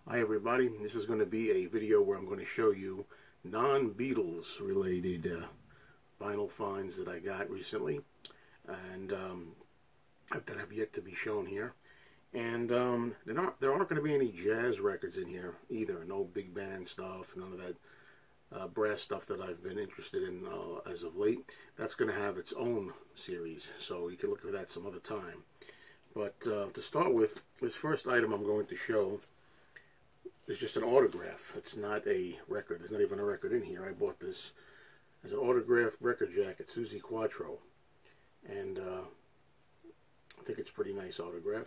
Hi everybody, this is going to be a video where I'm going to show you non-Beatles related vinyl finds that I got recently and that have yet to be shown here. And there aren't going to be any jazz records in here either, no big band stuff, none of that brass stuff that I've been interested in as of late. That's going to have its own series, so you can look for that some other time. But to start with, this first item I'm going to show is just an autograph. It's not a record. There's not even a record in here. I bought this as an autographed record jacket, Suzi Quatro. And I think it's a pretty nice autograph.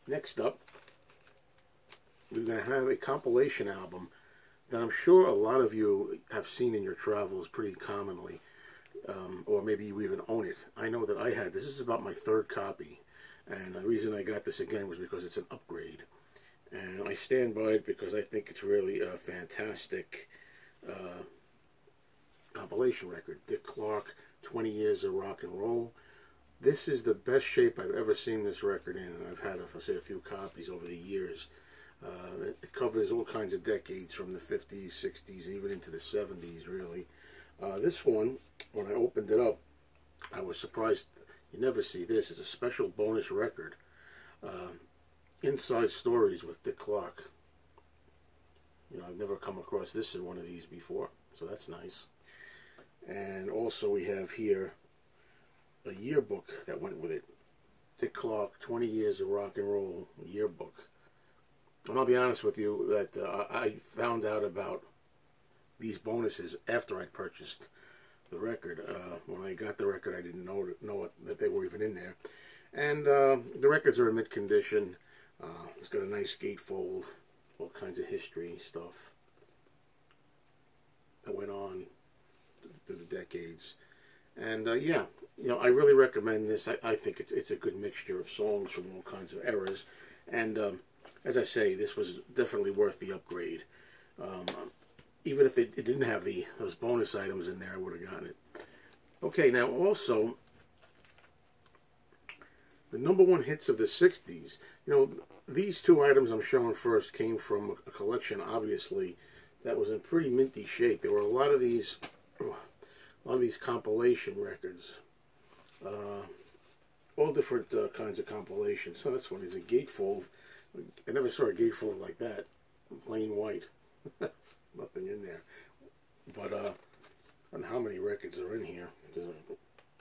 Next up, we're going to have a compilation album that I'm sure a lot of you have seen in your travels pretty commonly. Or maybe you even own it. I know that I had. This is about my third copy. And the reason I got this again was because it's an upgrade. And I stand by it because I think it's really a fantastic compilation record. Dick Clark, 20 Years of Rock and Roll. This is the best shape I've ever seen this record in. And I've had, a few copies over the years. It covers all kinds of decades from the 50s, 60s, even into the 70s, really. This one, when I opened it up, I was surprised. You never see this. It's a special bonus record. Inside Stories with Dick Clark. You know, I've never come across this in one of these before, so that's nice. And also we have here a yearbook that went with it. Dick Clark, 20 Years of Rock and Roll yearbook. And I'll be honest with you that I found out about these bonuses after I purchased the record. When I got the record, I didn't know that they were even in there. And the records are in mint condition. It's got a nice gatefold, all kinds of history stuff that went on through the decades. And yeah, you know, I really recommend this. I think it's a good mixture of songs from all kinds of eras. And as I say, this was definitely worth the upgrade. Even if it didn't have those bonus items in there, I would have gotten it. Okay, now also, the #1 hits of the 60s. You know, these two items I'm showing first came from a collection, obviously, that was in pretty minty shape. There were a lot of these compilation records. All different kinds of compilations. So that's funny. There's a gatefold. I never saw a gatefold like that. Plain white. Nothing in there. But I don't know how many records are in here.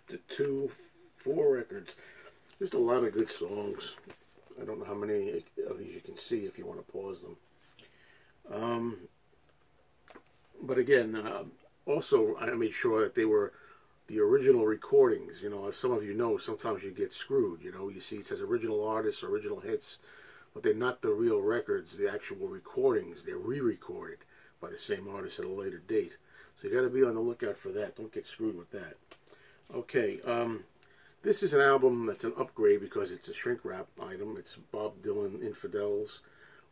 There's 4 records. Just a lot of good songs. I don't know how many of these you can see if you want to pause them. But again, also I made sure that they were the original recordings. You know, as some of you know, sometimes you get screwed. You know, you see it says original artists, original hits, but they're not the real records, the actual recordings. They're re-recorded by the same artist at a later date. So you got to be on the lookout for that. Don't get screwed with that. Okay, this is an album that's an upgrade because it's a shrink wrap item. It's Bob Dylan Infidels,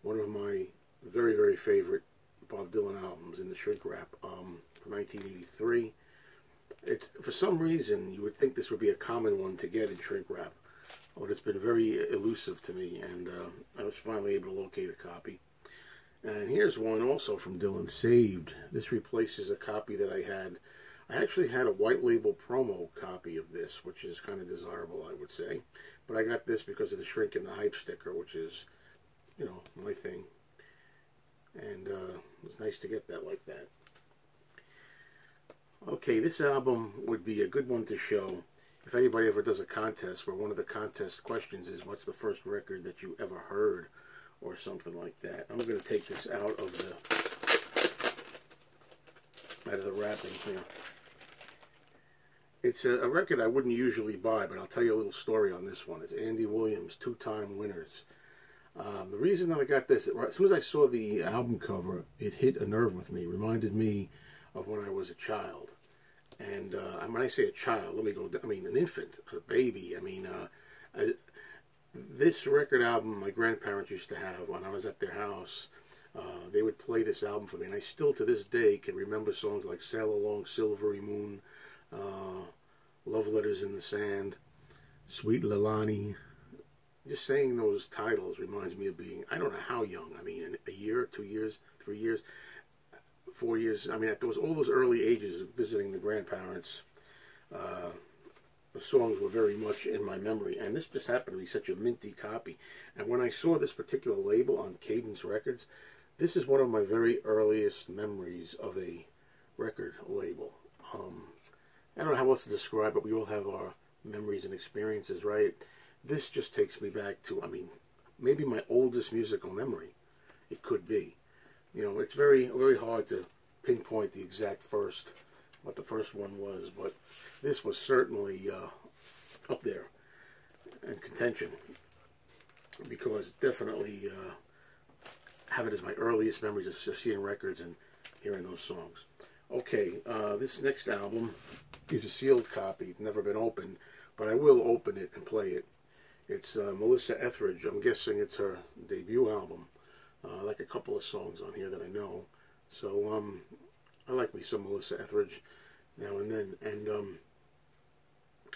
one of my very, very favorite Bob Dylan albums in the shrink wrap from 1983. It's, for some reason, you would think this would be a common one to get in shrink wrap, but it's been very elusive to me, and I was finally able to locate a copy. And here's one also from Dylan, Saved. This replaces a copy that I had. I actually had a white label promo copy of this, which is kind of desirable, I would say. But I got this because of the Shrink and the Hype sticker, which is, you know, my thing. And it was nice to get that like that. Okay, this album would be a good one to show if anybody ever does a contest where one of the contest questions is, what's the first record that you ever heard? Or something like that. I'm going to take this out of the wrapping here. It's a record I wouldn't usually buy, but I'll tell you a little story on this one. It's Andy Williams, 2-time winners. The reason that I got this, as soon as I saw the album cover, it hit a nerve with me. It reminded me of when I was a child. And when I say a child, I mean an infant, a baby. I mean, this record album my grandparents used to have when I was at their house. They would play this album for me, and I still to this day can remember songs like Sail Along Silvery Moon, Love Letters in the Sand, Sweet Leilani, just saying those titles reminds me of being, I don't know how young. I mean, a year, 2 years, 3 years, 4 years. I mean, at all those early ages of visiting the grandparents, the songs were very much in my memory. And this just happened to be such a minty copy. And when I saw this particular label on Cadence Records, this is one of my very earliest memories of a record label. I don't know how else to describe it. We all have our memories and experiences, right? This just takes me back to, I mean, maybe my oldest musical memory. It could be. You know, it's very, very hard to pinpoint the exact what the first one was, but this was certainly up there in contention, because definitely have it as my earliest memories of seeing records and hearing those songs. Okay, this next album is a sealed copy. It's never been opened, but I will open it and play it. It's Melissa Etheridge. I'm guessing it's her debut album. Like a couple of songs on here that I know. So I like me some Melissa Etheridge now and then. And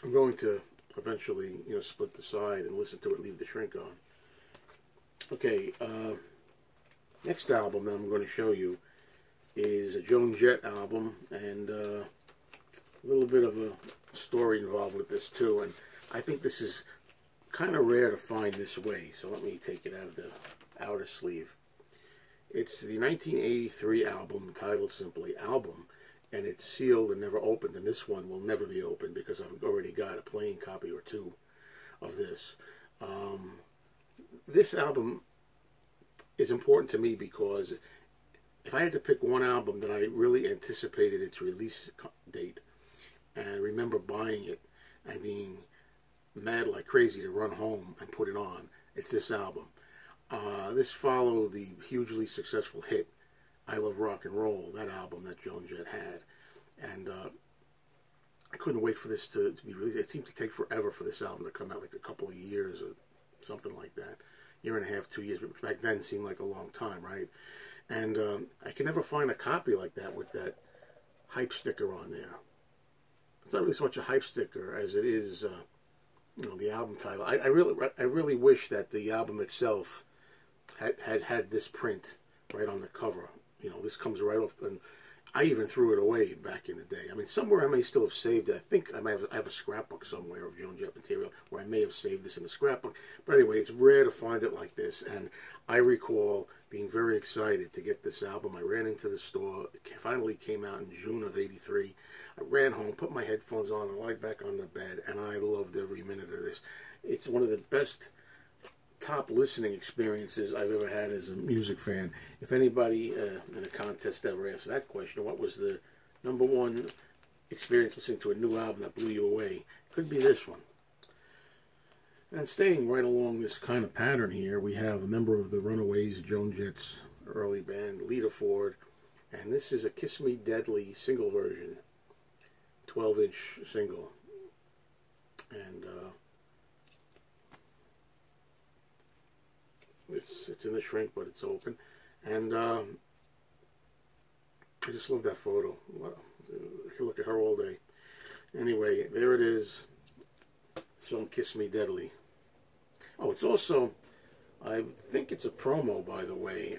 I'm going to eventually, split the side and listen to it, leave the shrink on. Okay, next album that I'm going to show you is a Joan Jett album, and a little bit of a story involved with this too. And I think this is kind of rare to find this way, so let me take it out of the outer sleeve. It's the 1983 album, titled simply Album, and it's sealed and never opened, and this one will never be opened because I've already got a plain copy or two of this. This album is important to me because if I had to pick one album that I really anticipated its release date and remember buying it and being mad like crazy to run home and put it on, it's this album. This followed the hugely successful hit I Love Rock and Roll, that album that Joan Jett had. And I couldn't wait for this to be released. It seemed to take forever for this album to come out, like a couple of years or something like that. Year and a half, 2 years, but back then seemed like a long time, right? And I can never find a copy like that with that hype sticker on there. It's not really so much a hype sticker as it is, the album title. I really wish that the album itself had this print right on the cover. This comes right off, and I even threw it away back in the day. I mean, somewhere I may still have saved it. I think I have a scrapbook somewhere of Joan Jett material where I may have saved this in the scrapbook. But anyway, it's rare to find it like this, and I recall being very excited to get this album. I ran into the store. It finally came out in June of '83. I ran home, put my headphones on, and lied back on the bed, and I loved every minute of this. It's one of the best top listening experiences I've ever had as a music fan. If anybody in a contest ever asked that question, what was the #1 experience listening to a new album that blew you away? It could be this one. And staying right along this kind of pattern here, we have a member of the Runaways, Joan Jett's early band, Lita Ford, and this is a Kiss Me Deadly single version, 12-inch single. And it's in the shrink, but it's open. And I just love that photo. Wow. I could look at her all day. Anyway, there it is. Some Kiss Me Deadly. Oh, it's also, I think it's a promo, by the way.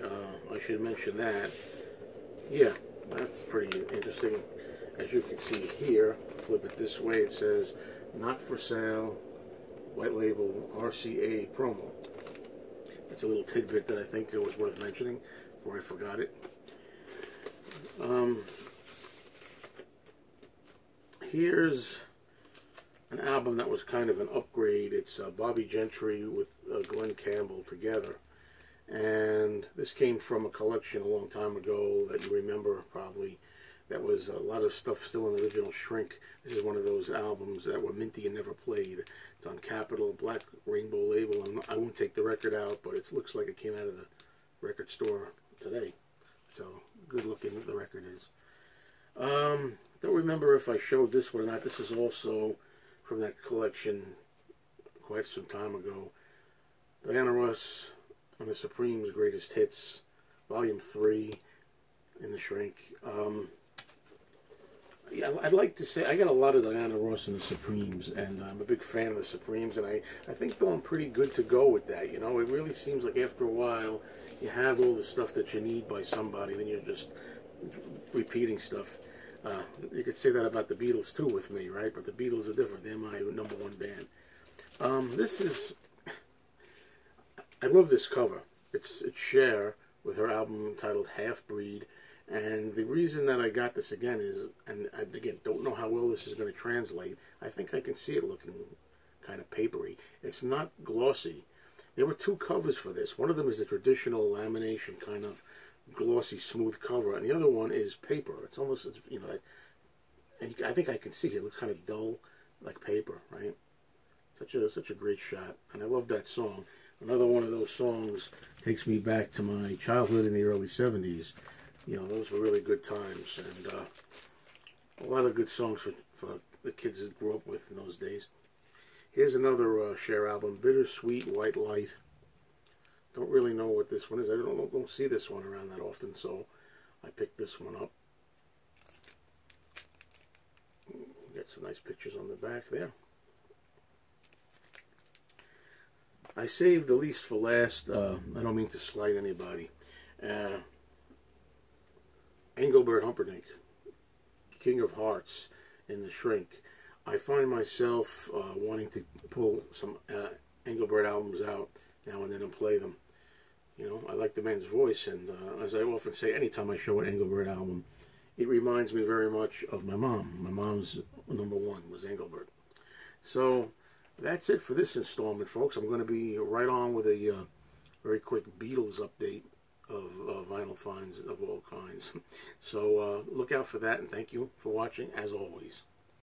I should mention that. Yeah, that's pretty interesting. As you can see here, flip it this way, it says, "Not for sale, white label, RCA promo." It's a little tidbit that I think it was worth mentioning before I forgot it. Here's an album that was kind of an upgrade. It's Bobby Gentry with Glenn Campbell together. And this came from a collection a long time ago that you remember probably. That was a lot of stuff still in the original shrink. This is one of those albums that were minty and never played. It's on Capitol, Black Rainbow label. I won't take the record out, but it looks like it came out of the record store today. So good looking the record is. Don't remember if I showed this one or not. This is also from that collection quite some time ago. Diana Ross on the Supremes Greatest Hits, Volume 3 in the shrink. Yeah, I'd like to say I got a lot of Diana Ross and the Supremes, and I'm a big fan of the Supremes, and I think though I'm pretty good to go with that. You know, it really seems like after a while you have all the stuff that you need by somebody, then you're just repeating stuff. You could say that about the Beatles too with me, right? But the Beatles are different. They're my number one band. This is, I love this cover. It's Cher with her album entitled Half Breed. And the reason that I got this again is, and I, again, don't know how well this is going to translate. I think I can see it looking kind of papery. It's not glossy. There were two covers for this. One of them is a traditional lamination kind of glossy, smooth cover, and the other one is paper. It's almost, you know, and I think I can see it. It looks kind of dull, like paper, right? Such a great shot, and I love that song. Another one of those songs takes me back to my childhood in the early '70s. You know, those were really good times, and a lot of good songs for the kids that grew up with in those days. Here's another Cher album, Bittersweet White Light. Don't really know what this one is. I don't see this one around that often, so I picked this one up. Get some nice pictures on the back there. I saved the least for last. I don't mean to slight anybody. Engelbert Humperdinck, King of Hearts, in The Shrink. I find myself wanting to pull some Engelbert albums out now and then and play them. You know, I like the man's voice, and as I often say, anytime I show an Engelbert album, it reminds me very much of my mom. My mom's number one was Engelbert. So that's it for this installment, folks. I'm going to be right on with a very quick Beatles update of vinyl finds of all kinds. So look out for that, and thank you for watching, as always.